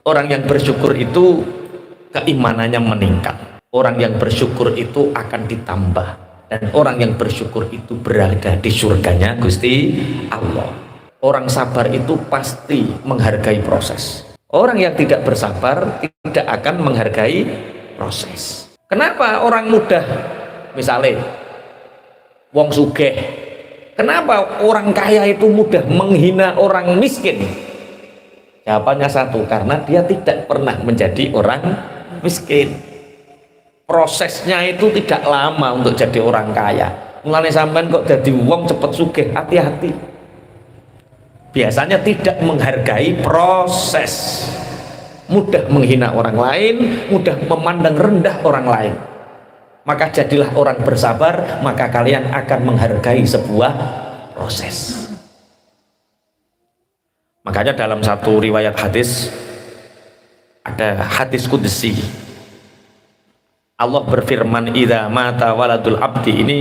Orang yang bersyukur itu keimanannya meningkat. Orang yang bersyukur itu akan ditambah, dan orang yang bersyukur itu berada di surganya Gusti Allah. Orang sabar itu pasti menghargai proses. Orang yang tidak bersabar tidak akan menghargai proses. Kenapa orang mudah, misalnya wong sugih, kenapa orang kaya itu mudah menghina orang miskin? Jawabannya satu, karena dia tidak pernah menjadi orang miskin. Prosesnya itu tidak lama untuk jadi orang kaya. Mulane sampean kok jadi wong cepet sugih, hati-hati. Biasanya tidak menghargai proses, mudah menghina orang lain, mudah memandang rendah orang lain. Maka jadilah orang bersabar, maka kalian akan menghargai sebuah proses. Makanya dalam satu riwayat hadis, ada hadis qudsi, Allah berfirman, idza mata waladul abdi. Ini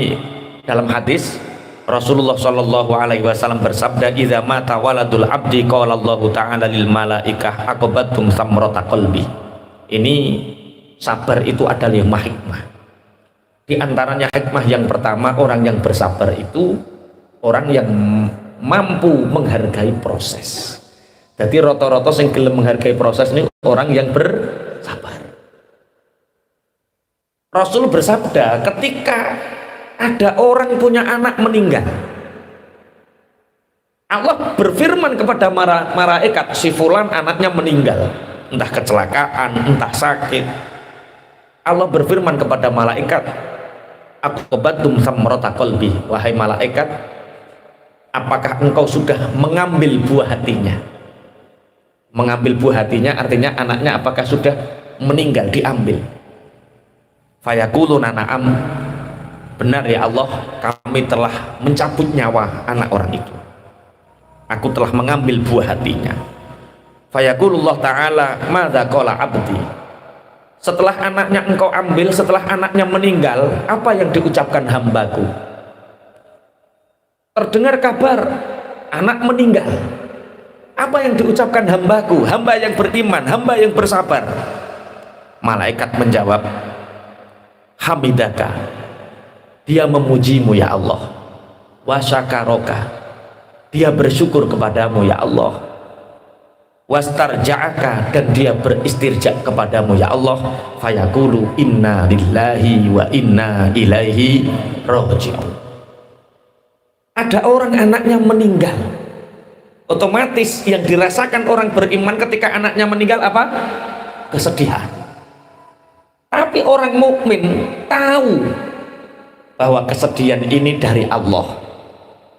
dalam hadis Rasulullah Shallallahu Alaihi Wasallam bersabda, idza mata waladul abdi qala Allah Ta'ala lil malaikah aqbatum samrata qalbi. Ini sabar itu ada 5 hikmah. Di antaranya hikmah yang pertama, orang yang bersabar itu orang yang mampu menghargai proses. Jadi rata-rata yang gelem menghargai proses ini orang yang bersabar. Rasul bersabda, ketika ada orang punya anak meninggal, Allah berfirman kepada malaikat, si fulan anaknya meninggal, entah kecelakaan, entah sakit. Allah berfirman kepada malaikat, aqbatum samrata qalbi, wahai malaikat, apakah engkau sudah mengambil buah hatinya? Mengambil buah hatinya artinya anaknya apakah sudah meninggal, diambil. Fayaquluna na'am, benar ya Allah, kami telah mencabut nyawa anak orang itu, aku telah mengambil buah hatinya. Fayaqulullah ta'ala madza qala abdi, setelah anaknya engkau ambil, setelah anaknya meninggal, apa yang diucapkan hambaku? Terdengar kabar anak meninggal, apa yang diucapkan hambaku, hamba yang beriman, hamba yang bersabar? Malaikat menjawab, hamidaka, dia memujimu ya Allah, wa syakaraka, dia bersyukur kepadamu ya Allah, wastarja'aka, dan dia beristirja kepadamu ya Allah. Fayaqulu inna lillahi wa inna ilaihi raji'un. Ada orang anaknya meninggal, otomatis yang dirasakan orang beriman ketika anaknya meninggal apa? Kesedihan. Tapi orang mukmin tahu bahwa kesedihan ini dari Allah.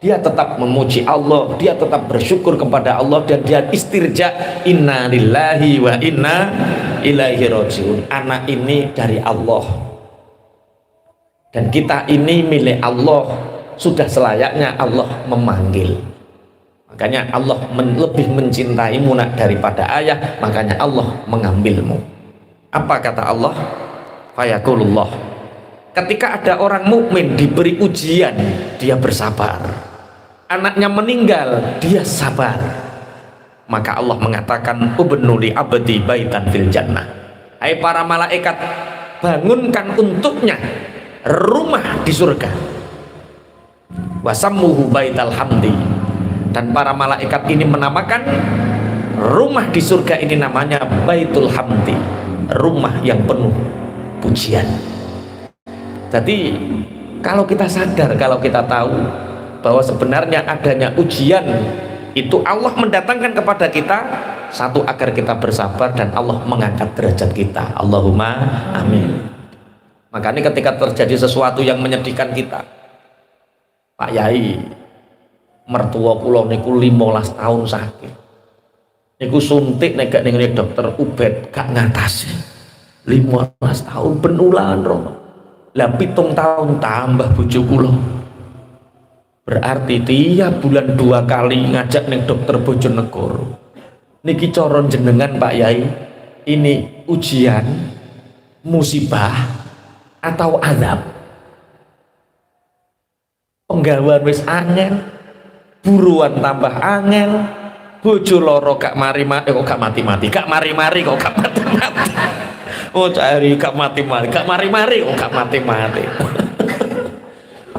Dia tetap memuji Allah, dia tetap bersyukur kepada Allah, dan dia istirja, inna lillahi wa inna ilaihi raji'un. Anak ini dari Allah, dan kita ini milik Allah, sudah selayaknya Allah memanggil. Makanya Allah lebih mencintaimu nak daripada ayah, makanya Allah mengambilmu. Apa kata Allah? Fayaqulullah, ketika ada orang mukmin diberi ujian, dia bersabar. Anaknya meninggal, dia sabar. Maka Allah mengatakan, ubnu li abdi baitan fil jannah. Hai para malaikat, bangunkan untuknya rumah di surga. Wasammuhu baital hamdi. Dan para malaikat ini menamakan rumah di surga ini namanya Baitul Hamdi, rumah yang penuh pujian. Jadi kalau kita sadar, kalau kita tahu bahwa sebenarnya adanya ujian itu Allah mendatangkan kepada kita, satu, agar kita bersabar dan Allah mengangkat derajat kita. Allahumma amin. Makanya ketika terjadi sesuatu yang menyedihkan kita, Pak Yai, mertua kula niku 15 tahun sakit, niku suntik nek gak ning dokter Ubed gak ngatasi. 15 tahun penulaan rono. Lah 7 tahun tambah bojo kula. Berarti tiap bulan 2 kali ngajak ning dokter Bojonegoro. Niki coron jenengan Pak Yai, ini ujian, musibah, atau azab? Penggawean wis angel, buruan tambah angel, bojo loro gak mari-mari kok gak mati-mati, gak mari-mari kok gak mati-mati. Oh cari gak mati-mati, gak mari-mari kok gak mati-mati.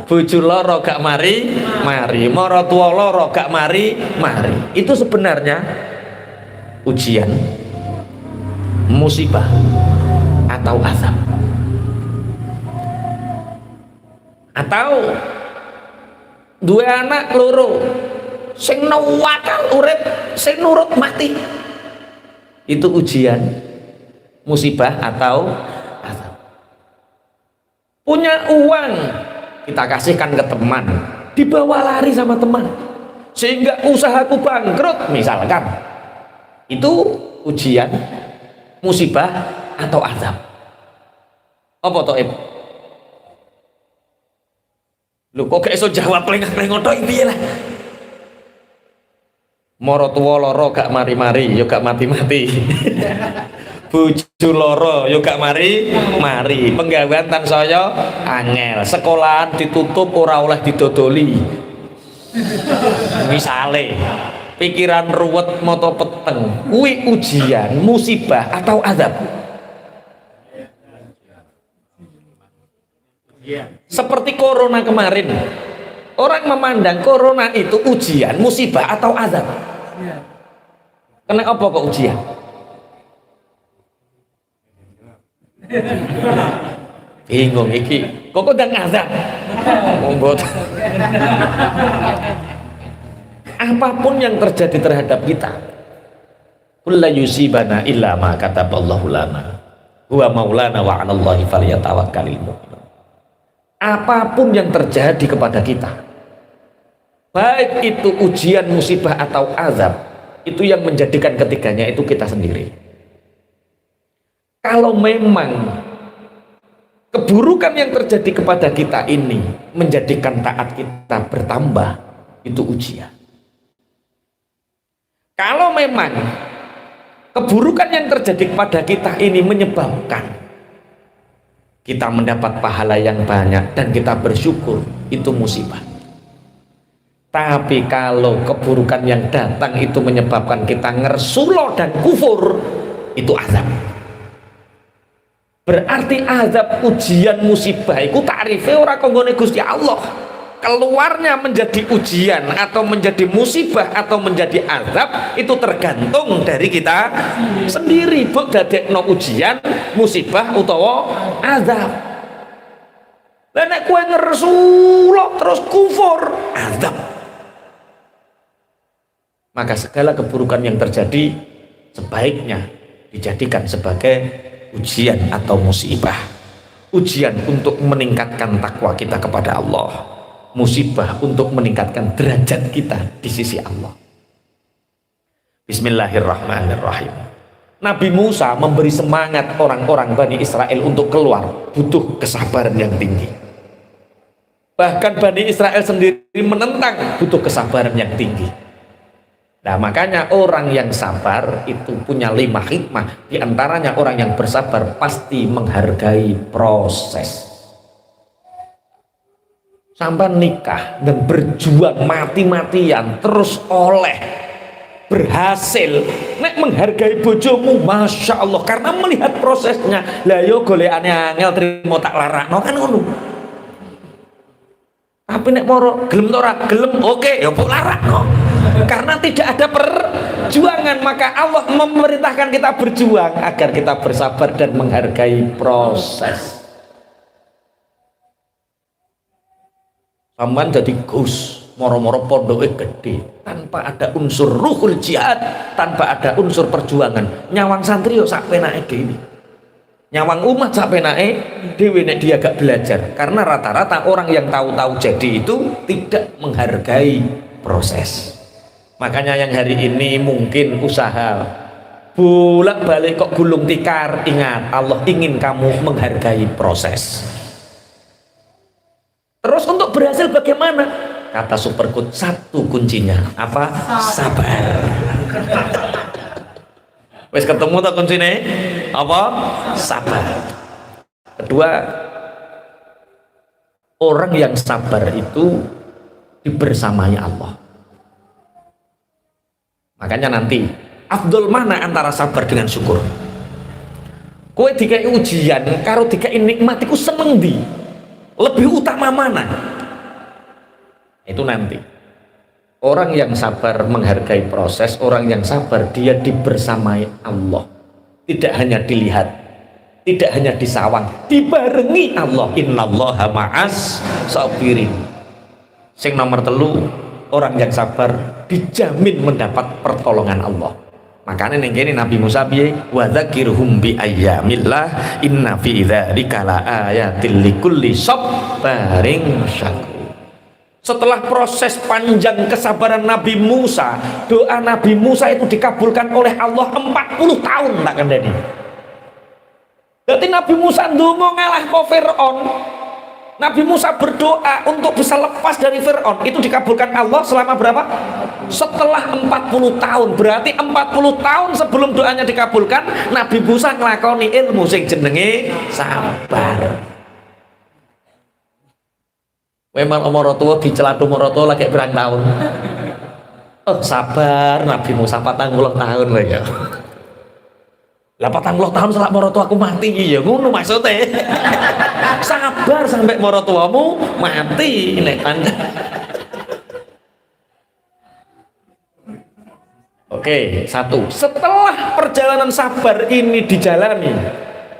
Bojo loro gak mari-mari, mara tuwa loro gak mari-mari. Itu sebenarnya ujian, musibah atau azab. Atau dua anak loro sing nawakal urip, sing nurut mati. Itu ujian, musibah atau azab. Punya uang kita kasihkan ke teman, dibawa lari sama teman sehingga usahaku bangkrut misalkan. Itu ujian, musibah atau azab. Apa toh? Lu kok gak iso jawab lengah-lengah tok piye lah. Mara tuwa lara gak mari-mari ya gak mati-mati. Bojo lara ya gak mari-mari. Penggawean tansaya angel, sekolahan ditutup ora oleh didodoli. Misale pikiran ruwet mata peteng, kuwi ujian, musibah atau azab? Seperti corona kemarin, orang memandang corona itu ujian, musibah atau azab. Kena apa kok ujian? Bingung iki, kok ndang azab? Mombot. Apapun yang terjadi terhadap kita, kullu yusibana illa ma kataballahu lana. Huwa maulana wa 'alallahi falyatawakkalul mu'minun. Apapun yang terjadi kepada kita, baik itu ujian, musibah atau azab, itu yang menjadikan ketiganya itu kita sendiri. Kalau memang keburukan yang terjadi kepada kita ini menjadikan taat kita bertambah, itu ujian. Kalau memang keburukan yang terjadi kepada kita ini menyebabkan kita mendapat pahala yang banyak dan kita bersyukur, itu musibah. Tapi kalau keburukan yang datang itu menyebabkan kita ngersulo dan kufur, itu azab. Berarti azab, ujian, musibah itu tarifnya ora konggone Gusti Allah. Keluarnya menjadi ujian atau menjadi musibah atau menjadi azab itu tergantung dari kita sendiri. Buk dadekno ujian, musibah utawa azab. Lah nek kowe ngersulo terus kufur, azab. Maka segala keburukan yang terjadi sebaiknya dijadikan sebagai ujian atau musibah. Ujian untuk meningkatkan takwa kita kepada Allah, musibah untuk meningkatkan derajat kita di sisi Allah. Bismillahirrahmanirrahim. Nabi Musa memberi semangat orang-orang Bani Israel untuk keluar, butuh kesabaran yang tinggi. Bahkan Bani Israel sendiri menentang, butuh kesabaran yang tinggi. Nah makanya orang yang sabar itu punya 5 hikmah. Di antaranya orang yang bersabar pasti menghargai proses. Sampai nikah dan berjuang mati-matian terus oleh berhasil, nek menghargai bojomu, masya Allah, karena melihat prosesnya. Lah yo golekane angel trimo tak larakno kan ngono. Tapi nek moro gelem ora gelem, oke ya mbok larakno. Karena tidak ada perjuangan, maka Allah memerintahkan kita berjuang agar kita bersabar dan menghargai proses. Sampeyan jadi gus, moro-moro pondoke gede, tanpa ada unsur ruhul jihad, tanpa ada unsur perjuangan. Nyawang santri yo sak penake dhewe. Nyawang umat sak penake dhewe nek dia gak belajar. Karena rata-rata orang yang tahu-tahu jadi itu tidak menghargai proses. Makanya yang hari ini mungkin usaha bolak-balik kok gulung tikar, ingat Allah ingin kamu menghargai proses. Terus untuk berhasil bagaimana? Kata Superfood, satu kuncinya apa? Sabar. Wes ketemu tak kuncinya? Apa? Sabar. Kedua, orang yang sabar itu dibersamai Allah. Makanya nanti afdol mana antara sabar dengan syukur? Kowe dikai ujian karo dikai nikmat iku seneng ndi? Lebih utama mana? Itu nanti. Orang yang sabar menghargai proses, orang yang sabar dia dibersamai Allah. Tidak hanya dilihat, tidak hanya disawang, dibarengi Allah. Innallaha ma'as sabirin. Sing nomor telu, orang yang sabar dijamin mendapat pertolongan Allah. Makanya ning kene Nabi Musa piye? Wa dzakirhum bi ayyamillah inna fi dzalika laayatil likulli sabarin syakur. Setelah proses panjang kesabaran Nabi Musa, doa Nabi Musa itu dikabulkan oleh Allah 40 tahun tak kandani. Jadi Nabi Musa ndonga ngalah ko Fir'aun. Nabi Musa berdoa untuk bisa lepas dari Fir'aun, itu dikabulkan Allah selama berapa? Setelah 40 tahun. Berarti 40 tahun sebelum doanya dikabulkan, Nabi Musa nglakoni ilmu sing jenenge sabar. Memang omorotua dicelatu morotua lagi berang tahun. Oh sabar Nabi Musa 40 tahun lah ya. 80 tahun setelah morotua aku mati ya ngono maksudnya. Sabar sampai morotuamu mati nek Anda. Oke, satu. Setelah perjalanan sabar ini dijalani,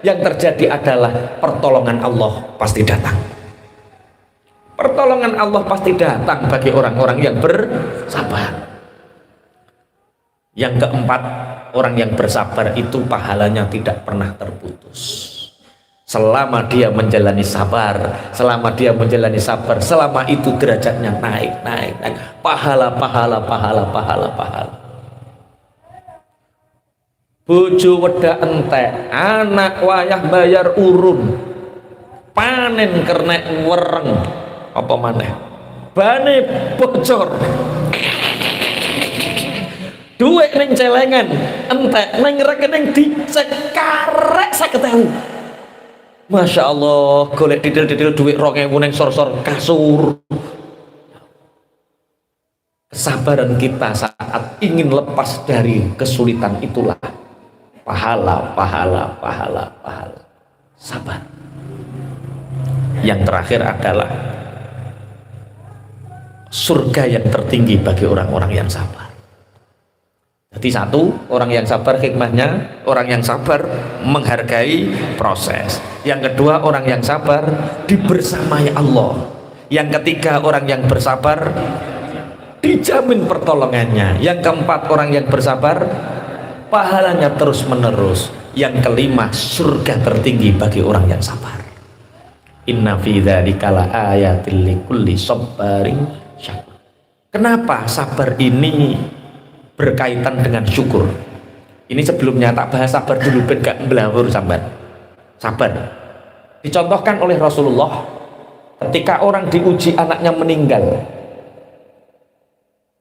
yang terjadi adalah pertolongan Allah pasti datang. Pertolongan Allah pasti datang bagi orang-orang yang bersabar. Yang keempat, orang yang bersabar itu pahalanya tidak pernah terputus. Selama dia menjalani sabar, selama itu derajatnya naik. Pahala. Bojo wedak entek, anak wayah bayar urun, panen kernek wereng, apa maneh bane bocor, duit ning celengan entek, ning rekening dicek karek 50.000. Masya Allah, golek didil duit 2.000 ning sor-sor kasur. Kesabaran kita saat ingin lepas dari kesulitan itulah pahala. Sabar. Yang terakhir adalah surga yang tertinggi bagi orang-orang yang sabar. Jadi satu, orang yang sabar hikmahnya, orang yang sabar menghargai proses. Yang kedua, orang yang sabar dibersamai Allah. Yang ketiga, orang yang bersabar dijamin pertolongannya. Yang keempat, orang yang bersabar pahalanya terus menerus. Yang kelima, surga tertinggi bagi orang yang sabar. Inna fi dzalika laayatil likulli sabarin syakur. Kenapa sabar ini berkaitan dengan syukur? Ini sebelumnya tak bahas sabar dulu ben gak melawur sampean. Sabar dicontohkan oleh Rasulullah ketika orang diuji anaknya meninggal.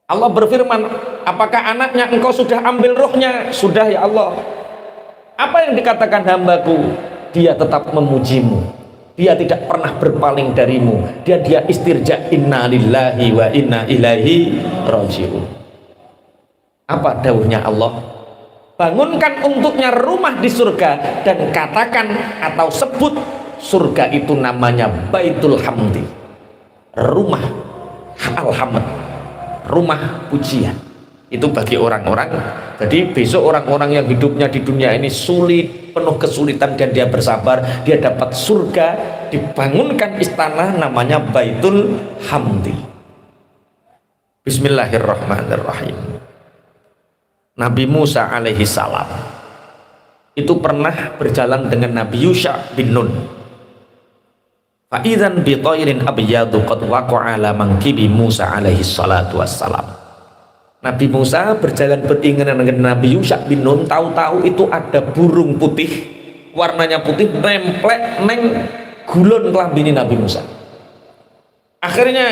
Allah berfirman, apakah anaknya engkau sudah ambil rohnya? Sudah ya Allah. Apa yang dikatakan hambaku? Dia tetap memujimu, dia tidak pernah berpaling darimu, dia istirja, inna lillahi wa inna ilaihi raji'un. Apa dawuhnya Allah? Bangunkan untuknya rumah di surga dan katakan atau sebut surga itu namanya Baitul Hamdi, rumah alhamd, rumah pujian. Itu bagi orang-orang. Jadi besok orang-orang yang hidupnya di dunia ini sulit, penuh kesulitan, dan dia bersabar, dia dapat surga, dibangunkan istana namanya Baitul Hamdi. Bismillahirrahmanirrahim. Nabi Musa alaihi salam itu pernah berjalan dengan Nabi Yusha bin Nun. Fa'idzan bi thairin abyadu qad waqa'a ala mankibi Musa alaihi salatu wassalam. Nabi Musa berjalan beriringan dengan Nabi Yusha bin Nun, tahu-tahu itu ada burung putih, warnanya putih, nemplek neng gulon kelambini Nabi Musa. Akhirnya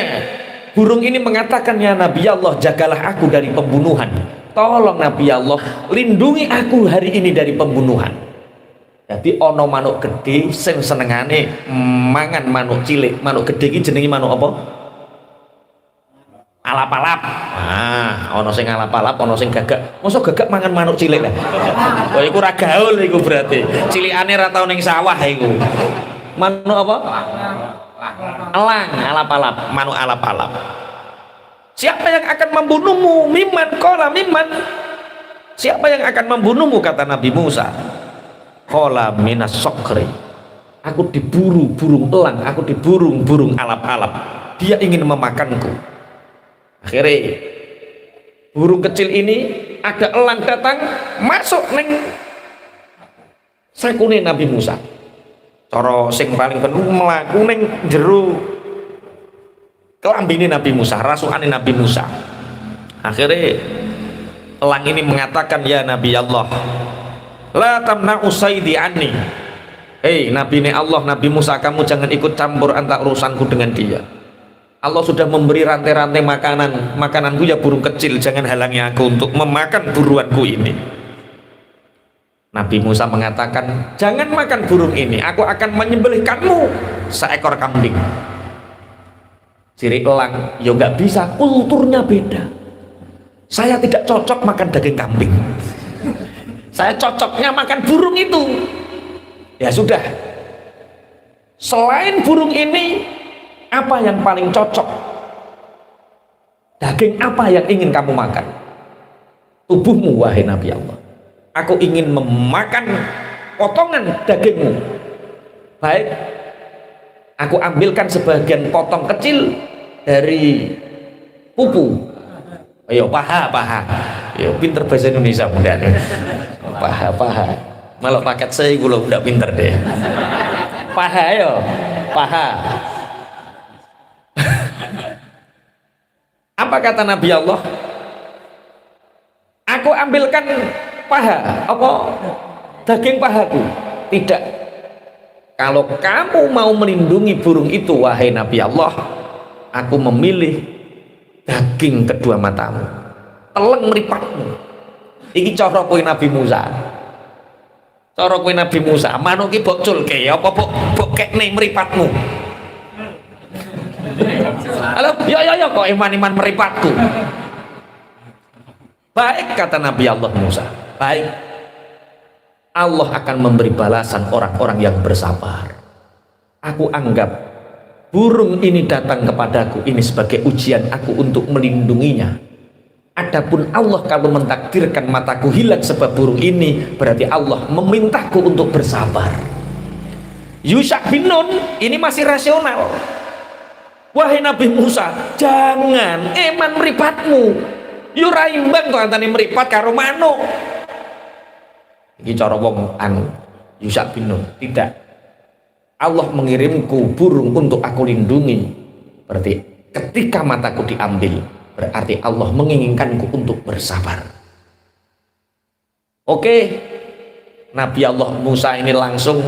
burung ini mengatakan, ya Nabi Allah, jagalah aku dari pembunuhan. Tolong Nabi Allah, lindungi aku hari ini dari pembunuhan. Jadi ono manuk gede sing senengane mangan manuk cilik. Manuk gede iki jenenge manuk apa? Alap-alap. ana sing alap-alap, ana sing gagak. Mosok gagak mangan manuk cilik lah. Oh iku ra gaul iku berarti. Cilikane ra tau ning sawah iku. Manuk apa? Elang, alap-alap, manuk alap-alap. Siapa yang akan membunuhmu? Miman qala miman. Siapa yang akan membunuhmu, kata Nabi Musa? Qala minas sokri. Aku diburu burung elang, aku diburu burung alap-alap. Dia ingin memakanku. Akhirnya burung kecil ini, ada elang datang masuk neng sakune Nabi Musa. Cara sing paling penuh mlaku ning jero kelambine Nabi Musa, rasukane Nabi Musa. Akhirnya elang ini mengatakan, ya Nabi Allah, la tamna'u saidi anni. Hei Nabi Allah, Nabi Musa, kamu jangan ikut campur antara urusanku dengan dia. Allah sudah memberi rantai-rantai makananku ya burung kecil, jangan halangi aku untuk memakan buruanku ini. Nabi Musa mengatakan, jangan makan burung ini, aku akan menyembelihkanmu seekor kambing. Ciri elang, ya nggak bisa, kulturnya beda. Saya tidak cocok makan daging kambing, saya cocoknya makan burung itu. Ya sudah, selain burung ini, apa yang paling cocok? Daging apa yang ingin kamu makan? Tubuhmu, wahai Nabi Allah. Aku ingin memakan potongan dagingmu. Baik, aku ambilkan sebagian potong kecil dari pupu. Ayo paha. Yo pinter bahasa Indonesia mudah. Paha. Malah paket saya gue udah pinter deh. Paha yo, paha. Apa kata Nabi Allah? Aku ambilkan paha, apa? Daging pahaku. Tidak. Kalau kamu mau melindungi burung itu, wahai Nabi Allah, aku memilih daging kedua matamu, teleng mripatmu. Iki cara kowe Nabi Musa. Cara kowe Nabi Musa, manuk iki mbok culke apa mbok kekne mripatmu. Halo, ya kok iman-iman meripatku. Baik, kata Nabi Allah Musa. Baik. Allah akan memberi balasan orang-orang yang bersabar. Aku anggap burung ini datang kepadaku ini sebagai ujian aku untuk melindunginya. Adapun Allah kalau mentakdirkan mataku hilang sebab burung ini, berarti Allah memintaku untuk bersabar. Yusha bin Nun ini masih rasional. Wahai Nabi Musa, jangan eman meripatmu. Yo ra imbang to antane meripat karo manuk. Iki cara wong anu Yusha bin Nun. Tidak. Allah mengirimku burung untuk aku lindungi. Berarti ketika mataku diambil, berarti Allah menginginkanku untuk bersabar. Oke. Nabi Allah Musa ini langsung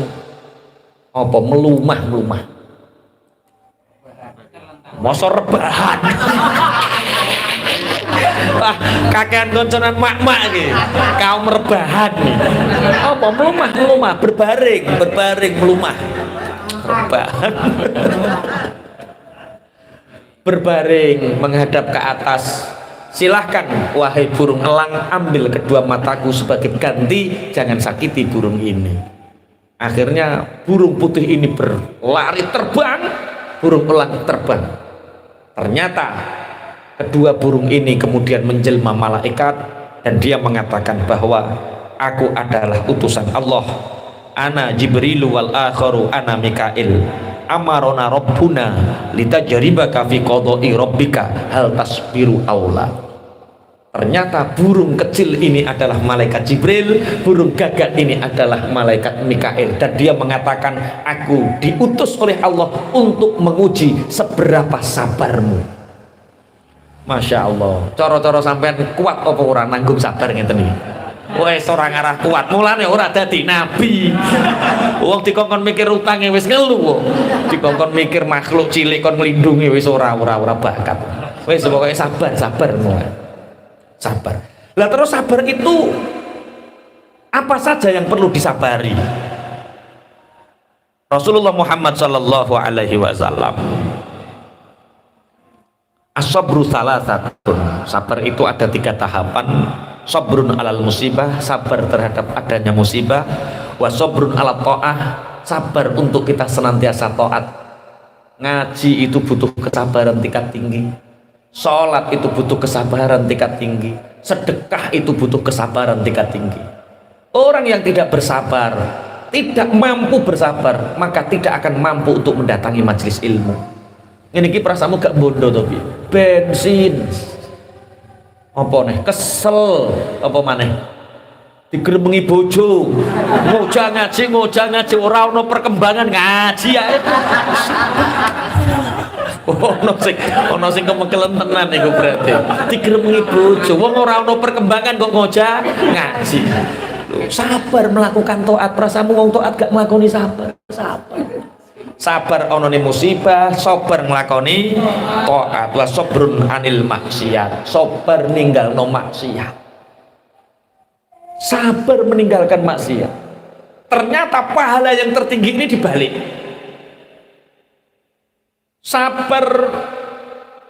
apa melumah. Mosor rebahan. Wah, kakean konconan mak-mak nih. Kaum rebahan nih. Apa melumah, berbaring melumah. Rebahan. Berbaring menghadap ke atas. Silahkan wahai burung elang, ambil kedua mataku sebagai ganti, jangan sakiti burung ini. Akhirnya burung putih ini berlari terbang, burung elang terbang. Ternyata kedua burung ini kemudian menjelma malaikat dan dia mengatakan bahwa aku adalah utusan Allah. Ana Jibrilu wal akharu ana Mikail. Amarona Rabbuna litajribaka fi qada'i rabbika hal tasbiru aula. Ternyata burung kecil ini adalah malaikat Jibril, burung gagak ini adalah malaikat Mikail, dan dia mengatakan aku diutus oleh Allah untuk menguji seberapa sabarmu. Masya Allah, coro-coro sampean kuat apa ora nanggung sabar ngeten iki. Wes ora ngarah kuat, mulane ora dadi nabi. Wong dikongkon mikir utange wis ngelu, dikongkon mikir makhluk cilik kon nglindungi wis ora bakat. Wes pokoke sabar mulai. Sabar. Lah terus sabar itu apa saja yang perlu disabari? Rasulullah Muhammad sallallahu alaihi wasallam As-sabru salasatun. Sabar itu ada 3 tahapan. Sabrun alal musibah, sabar terhadap adanya musibah. Wa sabrun ala ta'ah, sabar untuk kita senantiasa taat. Ngaji itu butuh kesabaran tingkat tinggi. Sholat itu butuh kesabaran tingkat tinggi. Sedekah itu butuh kesabaran tingkat tinggi. Orang yang tidak bersabar, tidak mampu bersabar, maka tidak akan mampu untuk mendatangi majelis ilmu. Ini ki prasamu gak bondo to piye? Bensin. Apa nih? Kesel apa maneh? Digremengi bojo. Ngojah ngaji ora ono perkembangan ngaji ae. Ono sing kemekelen tenan iku berarti. Digremengi bojo, wong ora ono perkembangan kok ngojah ngaji. Sabar melakukan taat, prasamu wong taat gak nglakoni sabar. Sabar onone musibah, sabar nglakoni taat. Wa sabrun anil maksiat, sabar ninggalno maksiat. Sabar meninggalkan maksiat. Ternyata pahala yang tertinggi ini dibalik. Sabar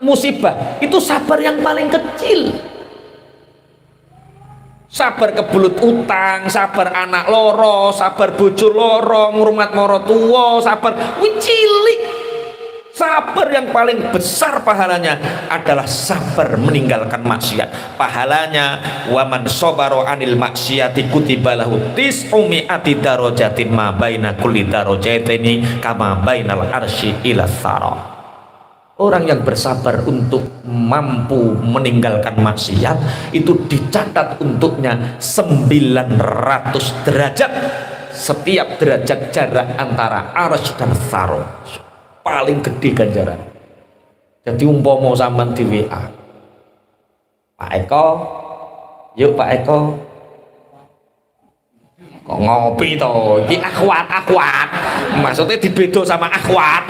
musibah itu sabar yang paling kecil. Sabar kebelut utang, sabar anak loro, sabar bojo loro, ngrumat moro tuwa, sabar cilik. Sabar yang paling besar pahalanya adalah sabar meninggalkan maksiat. Pahalanya waman sabaro anil maksiati kutiba lahu tis'umi'ati darajatin ma baina kulli darajataini kama bainal arsy ila tsara. Orang yang bersabar untuk mampu meninggalkan maksiat itu dicatat untuknya 900 derajat. Setiap derajat jarak antara arsy dan tsara. Paling gede ganjaran. Jadi umpama sampean di WA, Pak Eko, yuk Pak Eko, kok ngopi toh? Ini akhwat, maksudnya dibedo sama akhwat.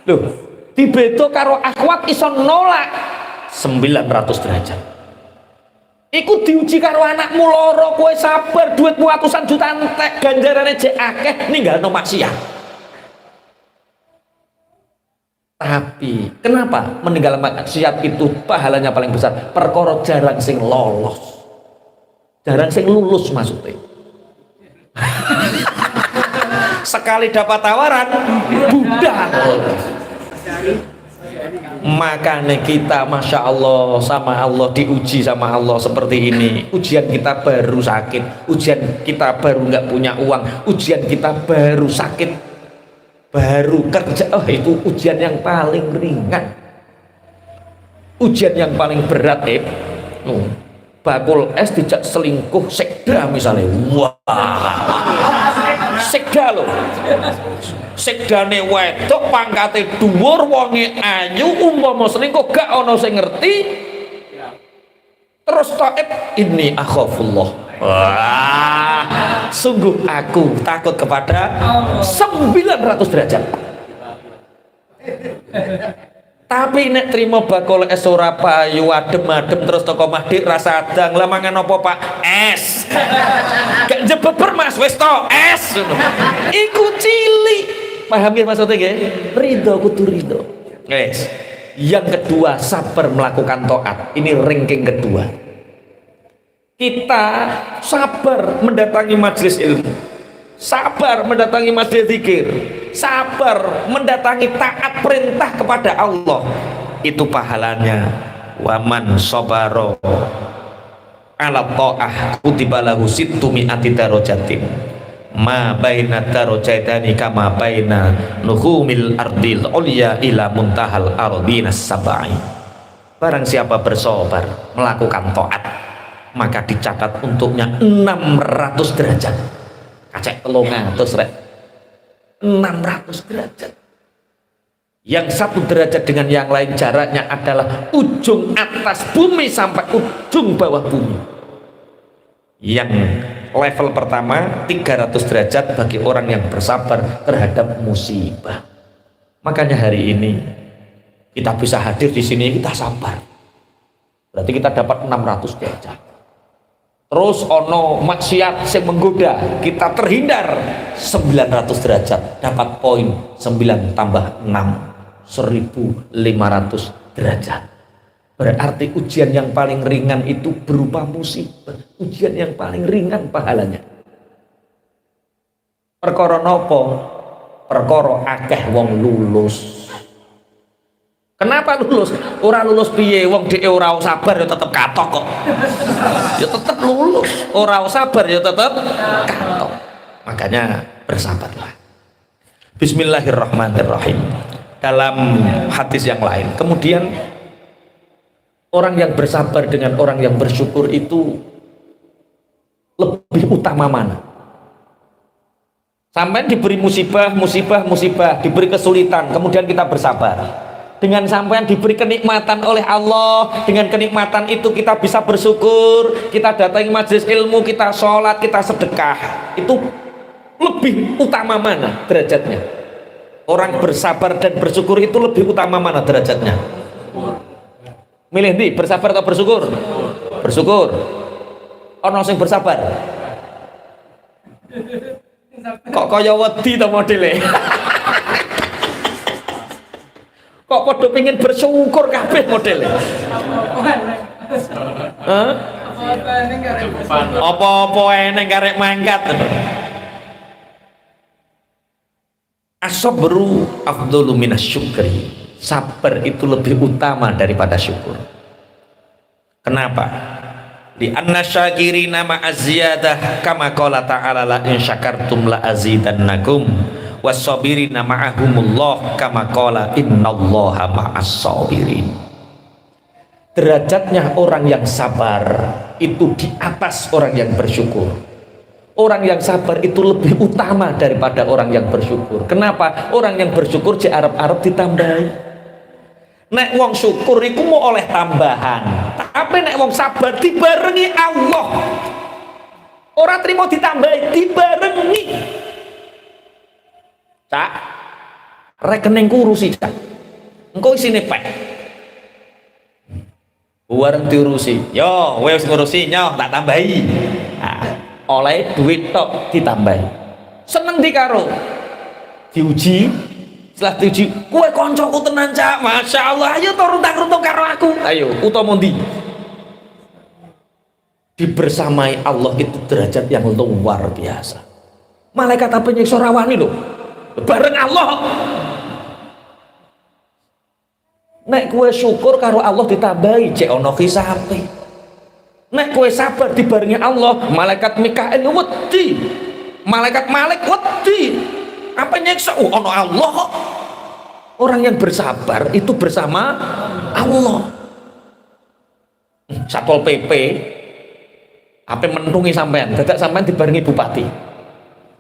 Loh, dibedo karo akhwat iso nolak 900 derajat. Iku diuji karo anakmu loro, kowe sabar, duitmu ratusan juta entek, ganjarane jek akeh, ninggalno maksiat. Tapi kenapa meninggalkan maksiat itu pahalanya paling besar? Perkara jarang sing lolos, jarang sing lulus maksudnya. Sekali dapat tawaran budak. Makanya kita Masya Allah sama Allah, diuji sama Allah seperti ini. Ujian kita baru sakit, ujian kita baru nggak punya uang, ujian kita baru sakit, baru kerja. Oh, itu ujian yang paling ringan. Ujian yang paling berat bakul es dijak selingkuh sekda misalnya. Wah, sekda loh, sekdane wedok pangkate dhuwur, wonge ayu, umpama selingkuh gak ono sing ngerti, terus taib ini akhafullah. Wah, sungguh aku takut kepada 900 derajat. Tapi nek trimo bakul es ora payu, adem-adem terus toko mahdik rasa adang, lah mangan apa Pak? Es. Gak jebeber Mas, wis to es. Iku cilik. Paham ya maksudnya nggih? Ridho kudu ridho. Guys, yang kedua sabar melakukan taat. Ini ranking kedua. Kita sabar mendatangi majelis ilmu, sabar mendatangi majelis zikir, sabar mendatangi taat perintah kepada Allah. Itu pahalanya waman sabaro ala ta'ah kutiba lahu sittu mi'ati darajatin ma baina darajatani kama baina nuhumil ardil ulya ila muntahal ardinas sab'i. Barang siapa bersabar melakukan taat, maka dicatat untuknya 600 derajat. Kacek 300 rek. 600 derajat. Yang satu derajat dengan yang lain jaraknya adalah ujung atas bumi sampai ujung bawah bumi. Yang level pertama 300 derajat bagi orang yang bersabar terhadap musibah. Makanya hari ini kita bisa hadir di sini, kita sabar. Berarti kita dapat 600 derajat. terus ono maksiat yang menggoda, kita terhindar 900 derajat, dapat poin 9 tambah 6 1500 derajat. Berarti ujian yang paling ringan itu berupa musibah, ujian yang paling ringan pahalanya. Perkara nopo? Perkara akeh wong lulus. Kenapa lulus? Ora lulus piye, wong dhek ora sabar ya tetep katok kok. Ya tetep lulus, ora sabar ya tetep katok. Makanya bersabarlah. Bismillahirrahmanirrahim. Dalam hadis yang lain, kemudian orang yang bersabar dengan orang yang bersyukur itu lebih utama mana? Sampai diberi musibah, diberi kesulitan, kemudian kita bersabar. Dengan sampean diberi kenikmatan oleh Allah, dengan kenikmatan itu kita bisa bersyukur, kita datangi majelis ilmu, kita sholat, kita sedekah. Itu lebih utama mana derajatnya? Orang bersabar dan bersyukur itu lebih utama mana derajatnya? Milih nih, bersabar atau bersyukur? Bersyukur. Ono sing bersabar. Kok kaya wedi to modele? Kok padha pengen bersyukur kabeh modele? Hah? Apa-apa eneng karek mangkat. As-sabru afdhalu minasyukri. Sabar itu lebih utama daripada syukur. Kenapa? Li anna syakirina ma'aziyadah kama qala ta'ala la in syakartum la azidannakum was-sabirina ma'ahumullah kama qala innallaha ma'as-sabirin. Derajatnya orang yang sabar itu di atas orang yang bersyukur. Orang yang sabar itu lebih utama daripada orang yang bersyukur. Kenapa? Orang yang bersyukur di Arab-Arab ditambahi. Nek wong syukur iku mau oleh tambahan. Tapi nek wong sabar dibarengi Allah. Orang terima ditambahi, dibarengi. Cak, rekeningku urusi cak. Engkau isine pek. Bareng diurusi. Yo, wis ngurusi nyoh tak tambahi. Nah, oleh duit tok ditambahi. Seneng dikaro diuji, setelah diuji kue koncoku tenan cak, masya Allah, ayo runtung karo aku, ayo utawa ndi. Dibersamai Allah itu derajat yang luar biasa. Malaikat apa nyiksa rawani loh, bareng Allah. Nek kue syukur karo Allah ditambahi cek ono hisabe. Nek kowe sabar dibarengi Allah, malaikat Mikail wedi, malaikat Malik wedi. Apa nyiksa? Ono Allah kok. Orang yang bersabar itu bersama Allah. Satpol PP apa menungi sampean, dadak sampean dibarengi bupati.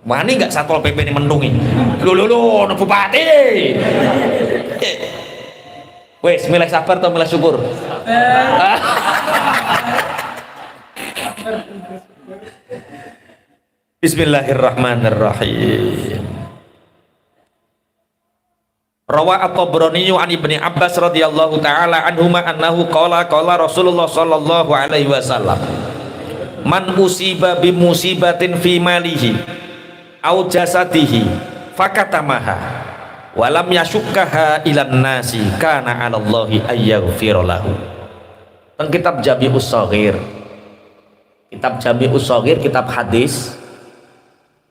Wani enggak Satpol PP ini menungi? Lho, bupati. Wes, milih sabar atau milih syukur? Bismillahirrahmanirrahim. Rawa at-Tabrani an Ibnu Abbas radhiyallahu taala anhuma annahu qala Rasulullah sallallahu alaihi wasallam man usiba bi musibatin fi malihi au jasadihi fakatamaha walam yashukkaha ilan nasi kana 'ala Allahi ayyaghfira lahu. Teng kitab Jami'us Shaghir, kitab hadis,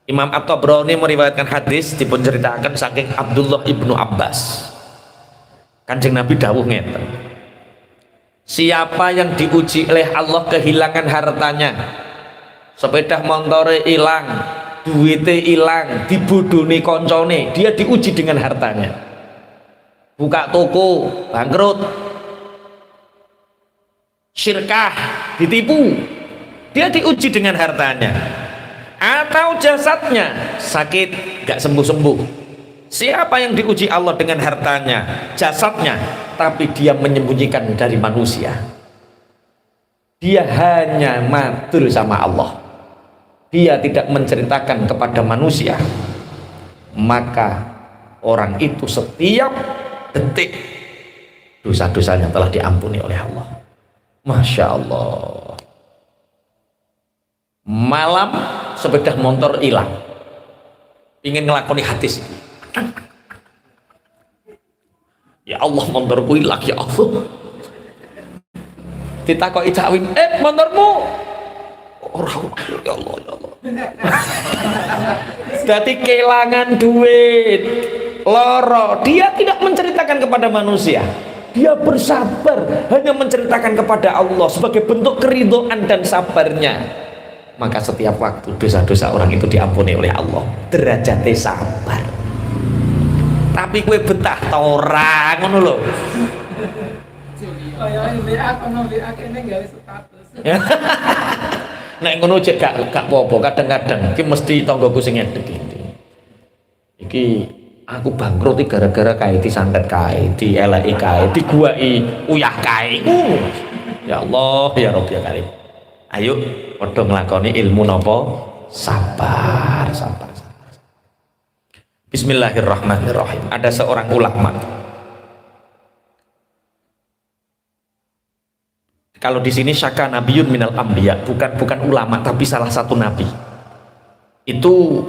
Imam At-Tabrani meriwayatkan hadis dipun ceritakan saking Abdullah ibnu Abbas. Kanjeng Nabi dawuh ngeten, siapa yang diuji oleh Allah kehilangan hartanya, sepeda montore hilang, duitnya hilang, dibodoni koncone, dia diuji dengan hartanya. Buka toko bangkrut, syirkah ditipu, dia diuji dengan hartanya. Atau jasadnya sakit gak sembuh-sembuh, siapa yang diuji Allah dengan hartanya, jasadnya, tapi dia menyembunyikan dari manusia, dia hanya matur sama Allah, dia tidak menceritakan kepada manusia, maka orang itu setiap detik dosa-dosanya telah diampuni oleh Allah. Masya Allah. Malam sepeda motor hilang. Ingin ngelakoni hadis. Ya Allah, motorku hilang ya Allah. Ditakoki Cak Win, motormu orang, ya Allah ya Allah. Dadi kelangan duit, loro. Dia tidak menceritakan kepada manusia. Dia bersabar, hanya menceritakan kepada Allah sebagai bentuk keridhaan dan sabarnya. Maka setiap waktu dosa-dosa orang itu diampuni oleh Allah. Derajatnya sabar. Tapi kue betah ta ora ngono lho. Nek ngono cek gak apa-apa, kadang-kadang iki mesti tanggoku sing ngedek iki. Iki aku bangkrut iki gara-gara kae disantet kae, dieleki kae, diguwaki uyah kae. Ya Allah, ya Rabb ya Karim. Ayo padha nglakoni ilmu napa? Sabar, sabar, sabar. Bismillahirrahmanirrahim. Ada seorang ulama. Kalau di sini syaka nabiyun minal anbiya, bukan ulama tapi salah satu nabi. Itu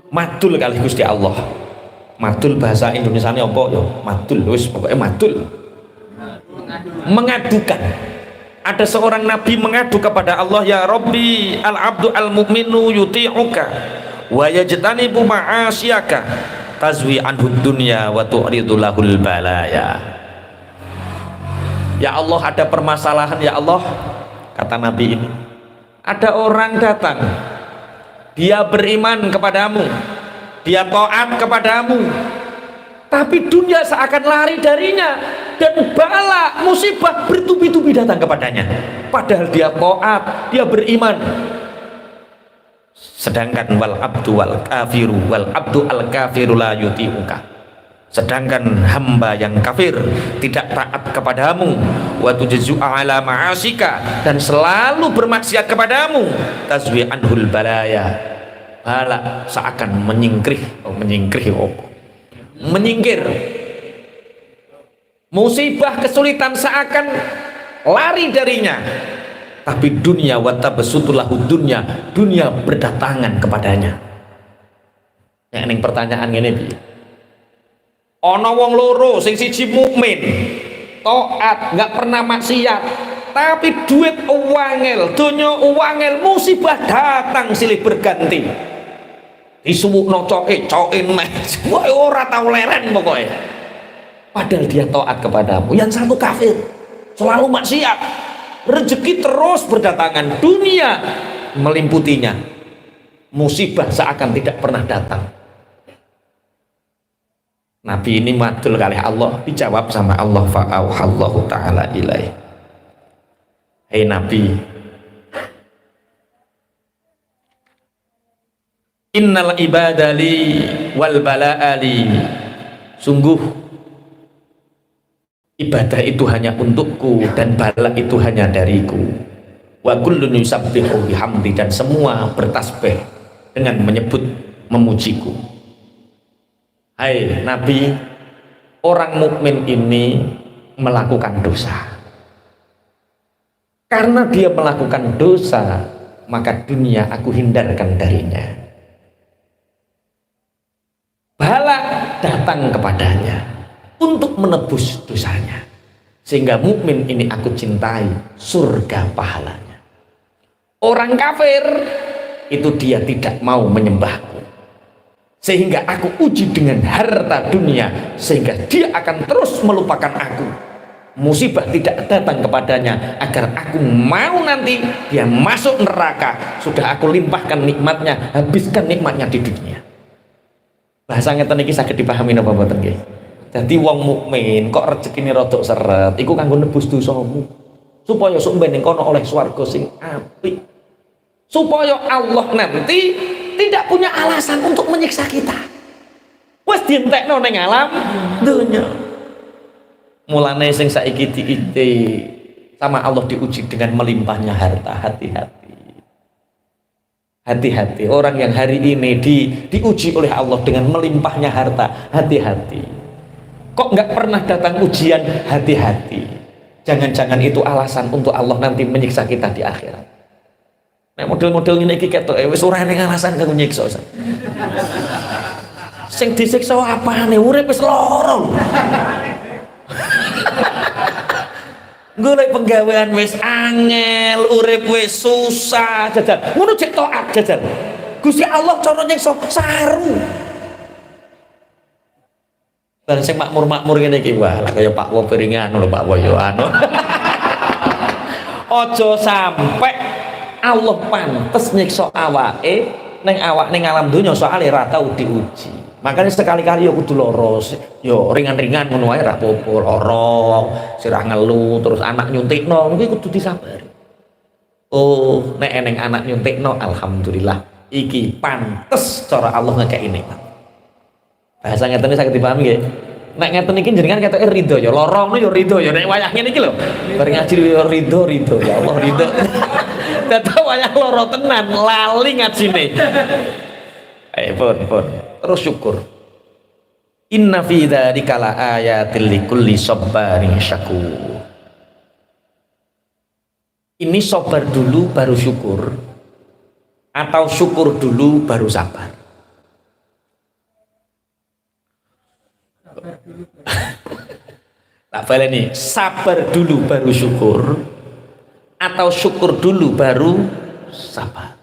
madul kali Gusti Allah. Madul bahasa Indonesianya apa ya? Madul, wis pokoknya madul. Mengadukan. Ada seorang nabi mengadu kepada Allah, ya Rabbi, al-abdu al-mu'minu yuti'uka wa yajtanibu ma'asyaka tazwi anhu dunya wa tu'ridu lahul balaya. Ya Allah, ada permasalahan ya Allah, kata nabi ini. Ada orang datang, dia beriman kepadamu, dia taat kepadamu, tapi dunia seakan lari darinya, dan bala musibah bertubi-tubi datang kepadanya, padahal dia taat, dia beriman. Sedangkan wal abdu al kafiru la yuti'uka, sedangkan hamba yang kafir tidak taat kepadamu, wa tujzu ala ma'asika, dan selalu bermaksiat kepadamu, tazwi anhul balaya, bala seakan menyingkir, musibah kesulitan seakan lari darinya, tapi dunia watabasutulahu dunia berdatangan kepadanya. Nek ning pertanyaan ngene piye? Ana wong loro, sing siji mukmin, taat, nggak pernah maksiat, tapi duit uangel, donya uangel, musibah datang silih berganti. Disuwukno coke meh, wae ora tau leren pokoknya. Padahal dia taat kepadamu, yang satu kafir, selalu maksiat, rezeki terus berdatangan, dunia melimputinya, musibah seakan tidak pernah datang. Nabi ini madul kali Allah, dijawab sama Allah, fa'auhallahu ta'ala ilaih. Hei Nabi, innal ibadali wal bala'ali, sungguh ibadah itu hanya untukku dan bala itu hanya dariku. Wa kullun yusabbihu bihamdi, dan semua bertasbih dengan menyebut memujiku. Hai Nabi, orang mukmin ini melakukan dosa. Karena dia melakukan dosa, maka dunia aku hindarkan darinya. Bala datang kepadanya untuk menebus dosanya, sehingga mukmin ini aku cintai, surga pahalanya. Orang kafir itu dia tidak mau menyembahku, sehingga aku uji dengan harta dunia, sehingga dia akan terus melupakan aku. Musibah tidak datang kepadanya agar aku mau nanti dia masuk neraka, sudah aku limpahkan nikmatnya, habiskan nikmatnya di dunia. Bahasa ngeten iki saged dipahami napa mboten nggih? Dadi wong mukmin kok rezekine rada seret, iku kanggo nebus dosamu, supaya sok ben ning kono oleh swarga sing apik. Supaya Allah nanti tidak punya alasan untuk menyiksa kita. Wes dientekno ning alam dunya. Mulane sing saiki diite sama Allah diuji dengan melimpahnya harta, hati-hati. Hati-hati, orang yang hari ini diuji oleh Allah dengan melimpahnya harta, hati-hati. Kok nggak pernah datang ujian, hati-hati. Jangan-jangan itu alasan untuk Allah nanti menyiksa kita di akhirat. Nek model-model ngene iki ketok wis ora enek alasan kanggo nyiksa. Sing disiksa apane? Urip wis lara. Golek penggawean wis angel, urip wis susah, jajal. Ngono cek taat jajal. Gusti Allah cara nyiksa saru. Bareng sing makmur-makmur ngene iki wah, lah kaya Pak Wo piringan lho Pak Wo yo anu. Aja sampai Allah pantes nyiksa awake ning awak ning alam donya soalé ra tau diuji. Makanya sekali-kali yo kudu lara, yo ringan-ringan ngono wae ra apa-apa, lara, sirah ngelu terus anak nyuntikno kuwi kudu disabari. Oh, nek eneng anak nyuntikno alhamdulillah iki pantes cara Allah ngekeki nikmat. Bahasa ngeten iki saged dipahami nggih. Nek ngeten iki jenengan ketoke ridho ya, lara ngono ya ridho ya. Nek wayah ngene iki lho, bareng ngaji ya ridho ya Allah ridho. Dadi wayah lara tenan lali ngajine. Pun. Terus syukur. Inna fi dzalika laayatil likulli sabarin syakur. Ini sabar dulu baru syukur atau syukur dulu baru sabar? Tak boleh nih, sabar dulu baru syukur atau syukur dulu baru sabar?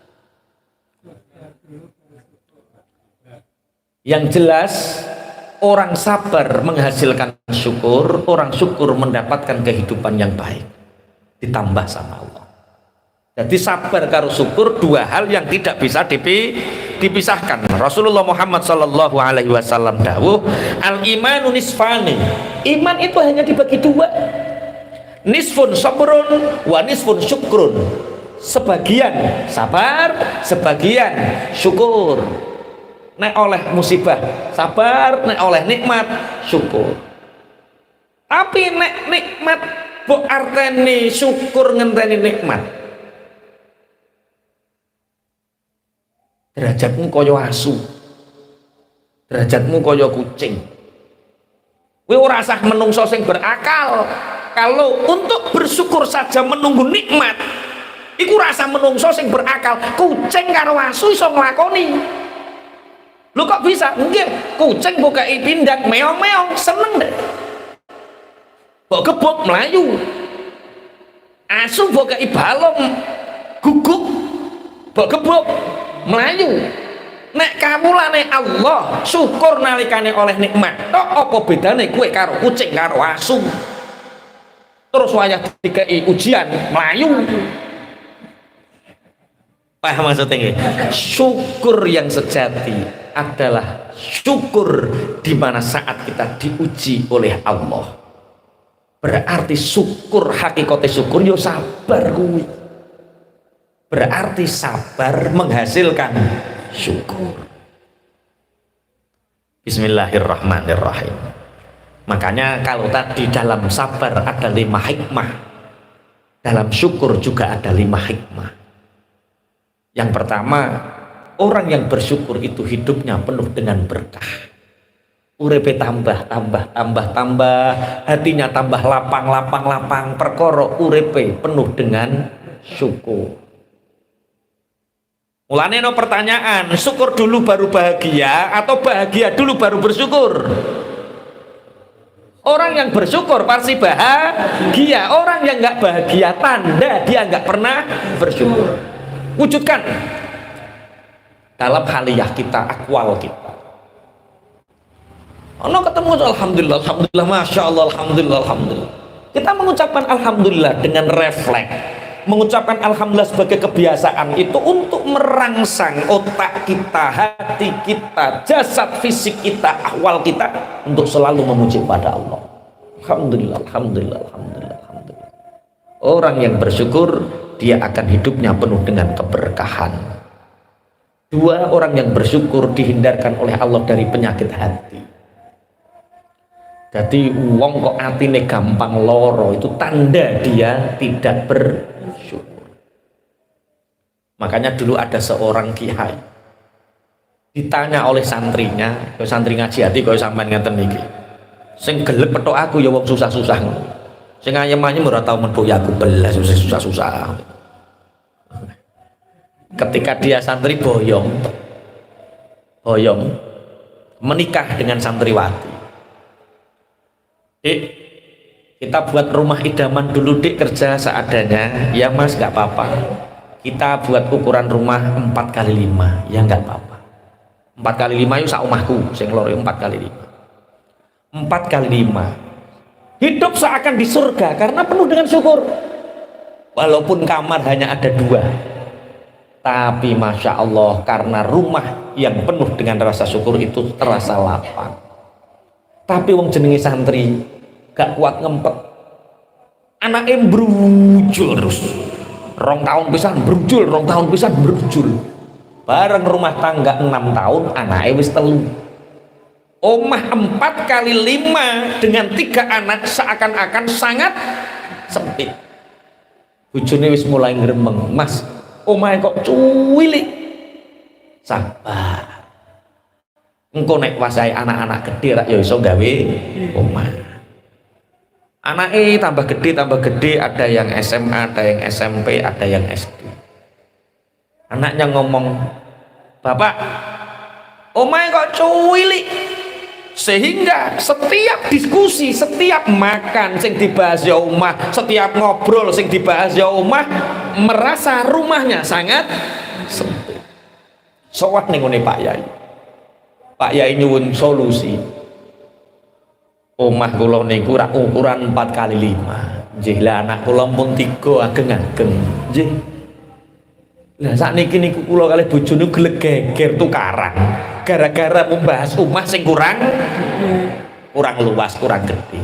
Yang jelas orang sabar menghasilkan syukur, orang syukur mendapatkan kehidupan yang baik ditambah sama Allah. Jadi sabar karo syukur dua hal yang tidak bisa dipisahkan. Rasulullah Muhammad sallallahu alaihi wasallam dawuh, al imanu nisfani. Iman itu hanya dibagi dua. Nisfun sabrun wa nisfun syukrun. Sebagian sabar, sebagian syukur. Nek oleh musibah sabar, nek oleh nikmat syukur. Tapi nek nikmat mbok arteni syukur ngenteni nikmat, derajatmu kaya asu, derajatmu kaya kucing. Kowe ora usah menungso sing berakal. Kalau untuk bersyukur saja menunggu nikmat, iku rasa menungso sing berakal. Kucing karo asu iso nglakoni. Lu kok bisa? Nggih, kucing bukai pindang meong-meong seneng deh. Mbok gebuk melayu. Asu bukai balong guguk. Mbok gebuk melayu. Nek kamulane Allah syukur nalikane oleh nikmat. Tok apa bedane kowe karo kucing karo asu? Terus wayah dikei ujian melayu. Paham maksudnya? Syukur yang sejati adalah syukur di mana saat kita diuji oleh Allah. Berarti syukur, hakikatnya syukur yo sabar kuwi. Berarti sabar menghasilkan syukur. Bismillahirrahmanirrahim. Makanya kalau tadi dalam sabar ada 5 hikmah, dalam syukur juga ada 5 hikmah. Yang pertama, orang yang bersyukur itu hidupnya penuh dengan berkah. Urepe tambah, hatinya tambah lapang, perkara urepe penuh dengan syukur. Mulane no pertanyaan, syukur dulu baru bahagia atau bahagia dulu baru bersyukur? Orang yang bersyukur pasti bahagia. Orang yang nggak bahagia tanda dia nggak pernah bersyukur. Wujudkan dalam haliyah kita, akwal kita. Allah ketemu alhamdulillah, masya Allah, alhamdulillah. Kita mengucapkan alhamdulillah dengan refleks, mengucapkan alhamdulillah sebagai kebiasaan itu untuk merangsang otak kita, hati kita, jasad fisik kita, ahwal kita untuk selalu memuji pada Allah. Alhamdulillah. Orang yang bersyukur dia akan hidupnya penuh dengan keberkahan. 2, orang yang bersyukur dihindarkan oleh Allah dari penyakit hati. Jadi wong kok atine gampang loro itu tanda dia tidak bersyukur. Makanya dulu ada seorang kiai ditanya oleh santrinya, santri ngaji hati kaya sampean ngeten iki. Sing gelek petok aku ya wong susah-susah ngono. Sing ayem-ayem ora tau menboya aku belas susah-susah. ketika dia santri boyong menikah dengan santriwati. Dik, kita buat rumah idaman dulu dik, kerja seadanya. Ya mas, nggak apa-apa. Kita buat ukuran rumah 4x5. Ya nggak apa-apa. 4x5 itu sak omahku sing loro 4x5. 4x5 hidup seakan di surga karena penuh dengan syukur. Walaupun kamar hanya ada 2, tapi masya Allah karena rumah yang penuh dengan rasa syukur itu terasa lapang. Tapi wong jenenge santri gak kuat ngempet, anaknya brujul terus 2 tahun pisan brujul, 2 tahun pisan brujul, bareng rumah tangga 6 tahun anaknya wis 3. Omah 4x5 dengan 3 anak seakan-akan sangat sempit. Bojone wis mulai ngremeng, mas omahe kok cuwilik. Sabar, engko nek wasahe anak-anak gede rak ya iso gawe omah. Anaknya tambah gede, ada yang SMA, ada yang SMP, ada yang SD. Anaknya ngomong, bapak omahe kok cuwilik. Sehingga setiap diskusi, setiap makan sing dibahas ya omah, setiap ngobrol sing dibahas ya omah, merasa rumahnya sangat sempit. Sowat ning ngene Pak Yai. Pak Yai nyuwun solusi. Omah kula niku rak ukuran 4x5. Nggih, lah anak kula pun 3 ageng-ageng. Nggih. Lah sakniki niku kula kalih bojone gelek geger tukaran. Gara-gara membahas omah sing kurang luas, kurang gede.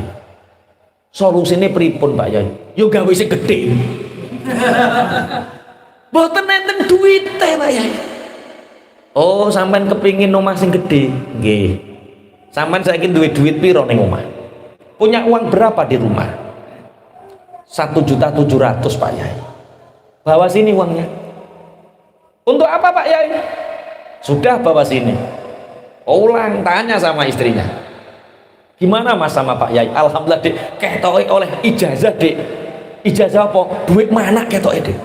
Solusine pripun Pak Yai? Yo gawe sing gede. Mboten enten duwite Pak Yai. Oh, sampean kepingin omah sing gede? Nggih. Sampean saiki duwe duit piro ning omah? Punya uang berapa di rumah? 1.700.000 Pak Yai. Bawa sini uangnya. Untuk apa Pak Yai? Sudah bawa sini. Ulang tanya sama istrinya. Gimana mas sama Pak Yai? Alhamdulillah dek, ketoke oleh ijazah dek. Ijazah apa? Duit mana ketoke dek?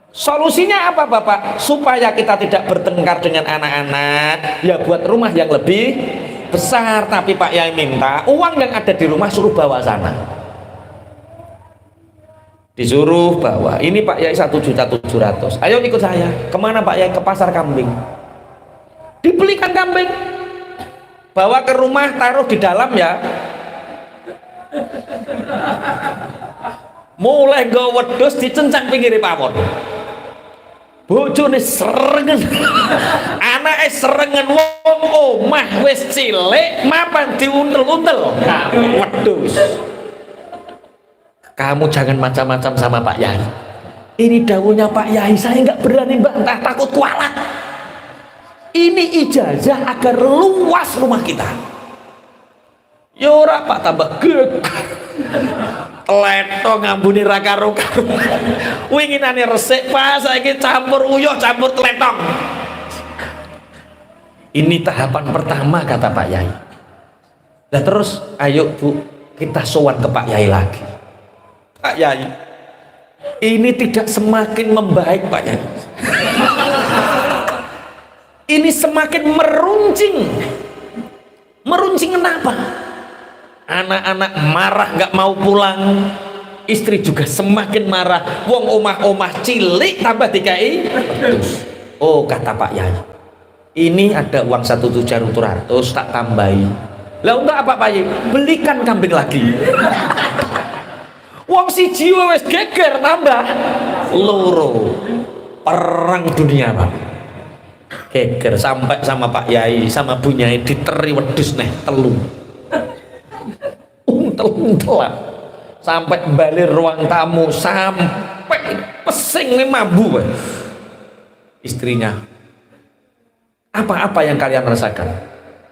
Solusinya apa Bapak? Supaya kita tidak bertengkar dengan anak-anak, ya buat rumah yang lebih besar. Tapi Pak Yai minta uang yang ada di rumah suruh bawa sana. Disuruh bawa, ini Pak Yai 1.700.000. Ayo ikut saya. Kemana Pak Yai? Ke pasar kambing. Dibelikan kambing, bawa ke rumah, taruh di dalam ya. Mulai nggo wedhus dicencang pinggire pawon. Bojone serengen, anake serengen, wong omah wis cilik mapan diuntel-untel wedhus. Kamu jangan macam-macam sama Pak Yai. Ini dawuhnya Pak Yai, saya nggak berani bantah, takut kualat. Ini ijazah agar luas rumah kita. Yora Pak tambah gek. Tleto ngambuni ra karo-karo. Winginane resik Pak, saiki campur uyuh, campur tletong. Ini tahapan pertama kata Pak Yai. Nah terus ayo Bu, kita sowan ke Pak Yai lagi. Pak Yai, ini tidak semakin membaik Pak Yai. Ini semakin meruncing. Meruncing kenapa? Anak-anak marah nggak mau pulang, istri juga semakin marah. Wong omah-omah cilik tambah dikai. Oh kata Pak Yai, ini ada uang 1.700.000 tak tambahi. Lah untuk apa Pak Yai? Belikan kambing lagi. Wong siji wis geger tambah loro. Perang dunia Pak. Geger sampai sama Pak Yai sama Bu Nyai diteri wedhus neh telu. Untel-untelan. Sampai balik ruang tamu, sampai pesing nih mabu. Istrinya, apa-apa yang kalian rasakan?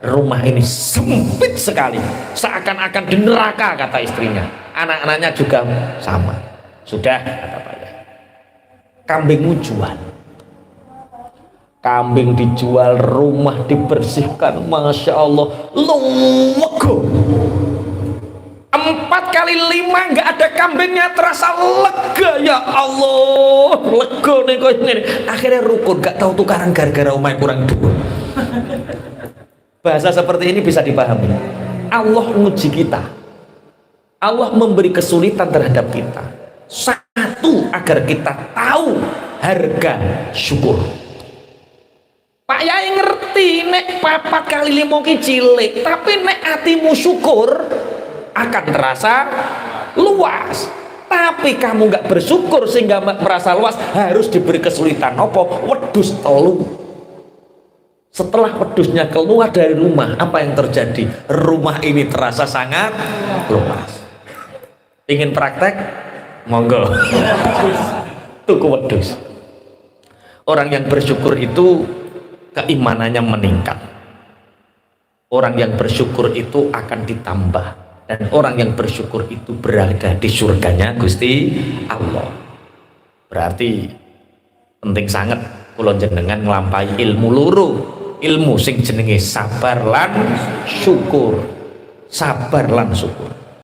Rumah ini sempit sekali, seakan-akan di neraka kata istrinya. Anak-anaknya juga sama. Sudah kata Pak Yai, kambingmu jual. Kambing dijual, rumah dibersihkan, masya Allah, luwego. 4 kali 5 nggak ada kambingnya, terasa lega. Ya Allah, lega nih kok ini. Akhirnya rukun, gak tahu tukaran gara-gara umay kurang dua. Bahasa seperti ini bisa dipahami. Allah nguji kita, Allah memberi kesulitan terhadap kita, satu agar kita tahu harga syukur. Pak Yai ngerti nek 4 kali 5 ki cilik, tapi nek hatimu syukur akan terasa luas. Tapi kamu nggak bersyukur sehingga merasa luas, harus diberi kesulitan. Apa? Wedus telu. Setelah wedusnya keluar dari rumah, apa yang terjadi? Rumah ini terasa sangat luas. Ingin praktek? Monggo. Tuku wedus. Orang yang bersyukur itu keimanannya meningkat. Orang yang bersyukur itu akan ditambah, dan orang yang bersyukur itu berada di surganya Gusti Allah. Berarti penting sangat kula jenengan nglampahi ilmu loro, ilmu sing jenenge sabar lan syukur. Sabar lan syukur.